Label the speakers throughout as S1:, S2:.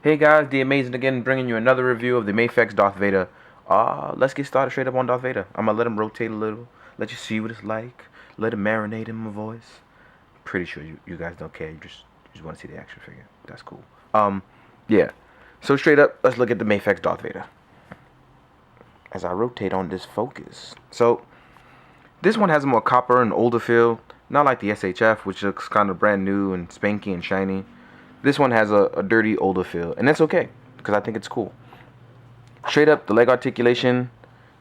S1: Hey guys, the Amazing again, bringing you another review of the Mafex Darth Vader. Let's get started straight up on Darth Vader. I'm gonna let him rotate a little, let you see what it's like, let him marinate in my voice. Pretty sure you guys don't care. You just want to see the action figure. That's cool. Yeah. So straight up, let's look at the Mafex Darth Vader. As I rotate on this focus, so this one has a more copper and older feel, not like the SHF, which looks kind of brand new and spanky and shiny. This one has a dirty, older feel, and that's okay, because I think it's cool. Straight up, the leg articulation,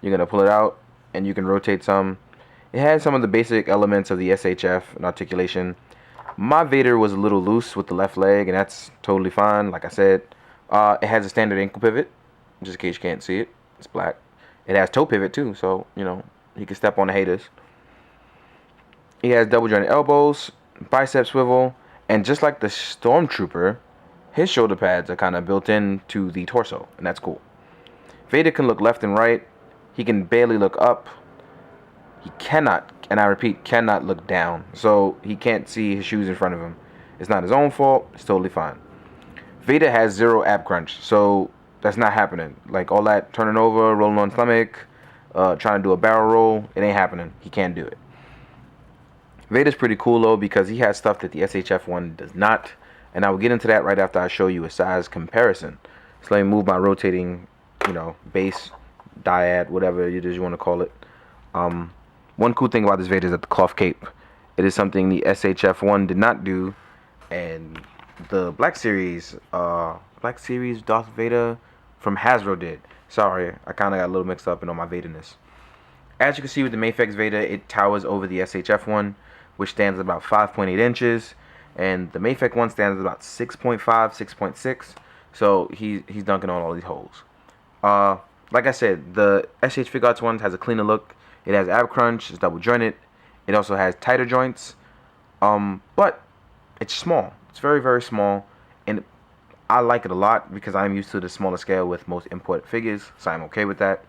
S1: you're going to pull it out, and you can rotate some. It has some of the basic elements of the SHF and articulation. My Vader was a little loose with the left leg, and that's totally fine, like I said. It has a standard ankle pivot, just in case you can't see it. It's black. It has toe pivot, too, so, you can step on the haters. He has double jointed elbows, bicep swivel, and just like the Stormtrooper, his shoulder pads are kind of built into the torso, and that's cool. Vader can look left and right. He can barely look up. He cannot, and I repeat, cannot look down. So he can't see his shoes in front of him. It's not his own fault. It's totally fine. Vader has zero ab crunch, so that's not happening. Like all that turning over, rolling on stomach, trying to do a barrel roll, it ain't happening. He can't do it. Vader's pretty cool though because he has stuff that the SHF one does not, and I will get into that right after I show you a size comparison. So let me move my rotating, base, dyad, whatever it is you want to call it. One cool thing about this Vader is that the cloth cape. It is something the SHF one did not do, and the Black Series Darth Vader from Hasbro did. Sorry, I kind of got a little mixed up in all my Vaderness. As you can see with the Mafex Vader, it towers over the SHF one, which stands at about 5.8 inches, and the Mafex one stands at about 6.5, 6.6. So he's dunking on all these holes. Like I said, the SH Figuarts one has a cleaner look. It has ab crunch, it's double jointed. It also has tighter joints, but it's small. It's very, very small, and I like it a lot because I'm used to the smaller scale with most imported figures, so I'm okay with that.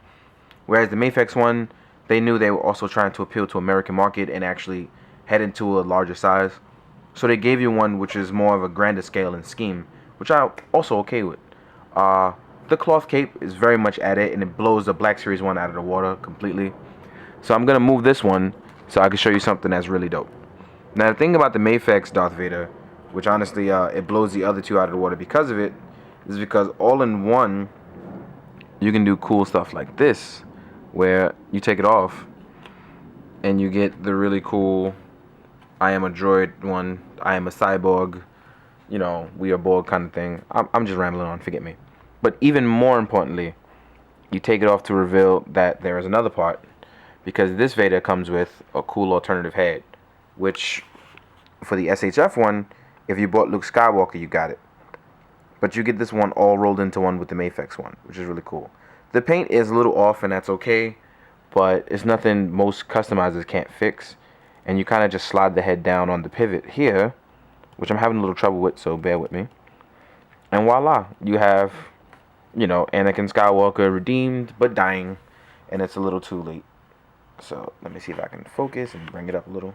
S1: Whereas the Mafex one, they knew they were also trying to appeal to American market and actually head into a larger size. So they gave you one which is more of a grander scale and scheme, which I'm also okay with. The cloth cape is very much at it, and it blows the Black Series one out of the water completely. So I'm going to move this one so I can show you something that's really dope. Now the thing about the Mafex Darth Vader, which honestly it blows the other two out of the water because of it, is because all in one you can do cool stuff like this, where you take it off and you get the really cool I am a droid one, I am a cyborg, we are Borg kind of thing. I'm just rambling on, forget me. But even more importantly, you take it off to reveal that there is another part, because this Vader comes with a cool alternative head, which for the SHF one, if you bought Luke Skywalker, you got it. But you get this one all rolled into one with the Mafex one, which is really cool. The paint is a little off, and that's okay, but it's nothing most customizers can't fix. And you kind of just slide the head down on the pivot here, which I'm having a little trouble with, so bear with me. And voila, you have, Anakin Skywalker redeemed, but dying, and it's a little too late. So let me see if I can focus and bring it up a little.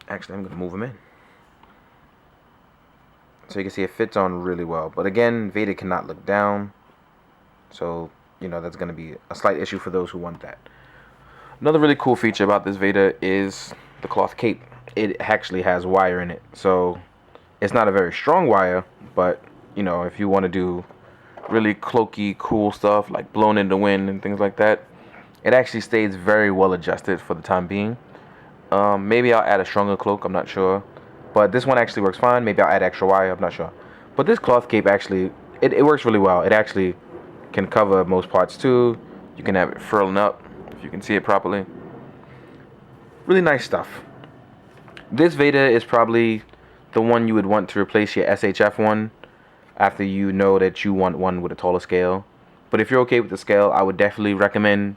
S1: Actually, I'm going to move him in. So you can see it fits on really well. But again, Vader cannot look down. So, that's going to be a slight issue for those who want that. Another really cool feature about this Vader is the cloth cape. It actually has wire in it. So it's not a very strong wire, but, if you want to do really cloaky, cool stuff like blown in the wind and things like that, it actually stays very well adjusted for the time being. Maybe I'll add a stronger cloak, I'm not sure. But this one actually works fine. Maybe I'll add extra wire, I'm not sure. But this cloth cape actually, it works really well. It actually can cover most parts too. You can have it furling up, if you can see it properly. Really nice stuff. This Vader is probably the one you would want to replace your SHF one after you know that you want one with a taller scale. But if you're okay with the scale, I would definitely recommend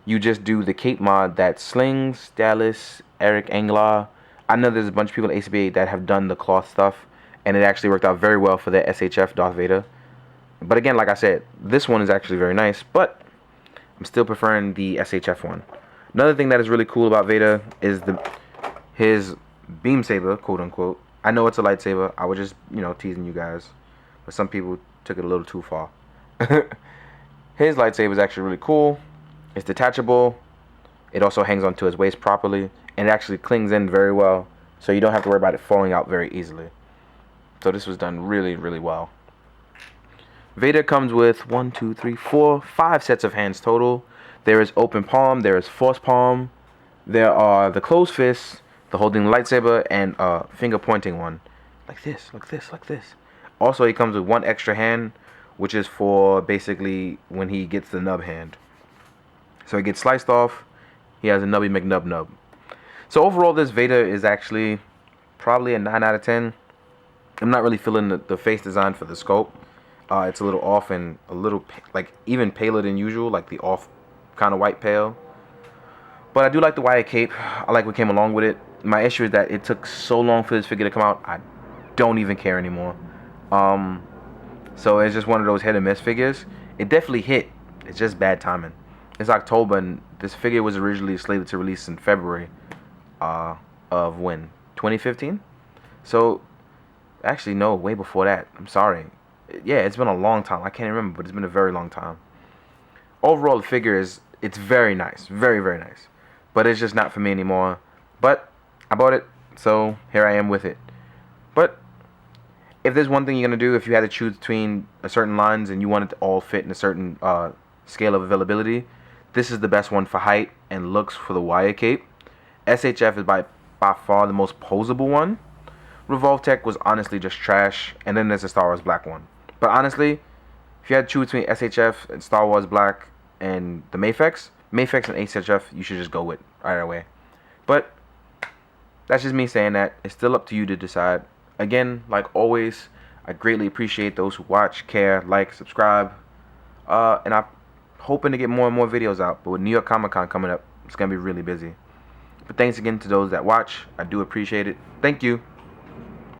S1: you just do the cape mod that Slings, Dallas, Eric Anglar. I know there's a bunch of people at ACBA that have done the cloth stuff, and it actually worked out very well for the SHF Darth Vader. But again, like I said, this one is actually very nice, but I'm still preferring the SHF one. Another thing that is really cool about Vader is his beam saber, quote unquote, I know it's a lightsaber. I was just, teasing you guys. But some people took it a little too far. His lightsaber is actually really cool. It's detachable. It also hangs onto his waist properly. And it actually clings in very well. So you don't have to worry about it falling out very easily. So this was done really, really well. Vader comes with 1, 2, 3, 4, 5 sets of hands total. There is open palm. There is force palm. There are the closed fists, the holding lightsaber, and finger pointing one. Like this, like this, like this. Also, he comes with one extra hand, which is for basically when he gets the nub hand. So he gets sliced off. He has a nubby McNub. So overall, this Vader is actually probably a 9 out of 10. I'm not really feeling the face design for the sculpt. It's a little off and a little like even paler than usual, like the off kind of white pale. But I do like the wire cape. I like what came along with it. My issue is that it took so long for this figure to come out. I don't even care anymore. So it's just one of those hit and miss figures. It definitely hit. It's just bad timing. It's October and this figure was originally slated to release in February of when? 2015? So actually no, way before that. I'm sorry. Yeah, it's been a long time. I can't remember, but it's been a very long time. Overall, the figure it's very nice. Very, very nice. But it's just not for me anymore. But I bought it, so here I am with it. But if there's one thing you're going to do, if you had to choose between a certain lines and you want it to all fit in a certain scale of availability, this is the best one for height and looks for the wire cape. SHF is by far the most posable one. Revolve Tech was honestly just trash, and then there's the Star Wars Black one. But honestly, if you had to choose between SHF and Star Wars Black and the Mafex and SHF, you should just go with right away. But that's just me saying that. It's still up to you to decide. Again, like always, I greatly appreciate those who watch, care, like, subscribe. And I'm hoping to get more and more videos out. But with New York Comic Con coming up, it's going to be really busy. But thanks again to those that watch. I do appreciate it. Thank you.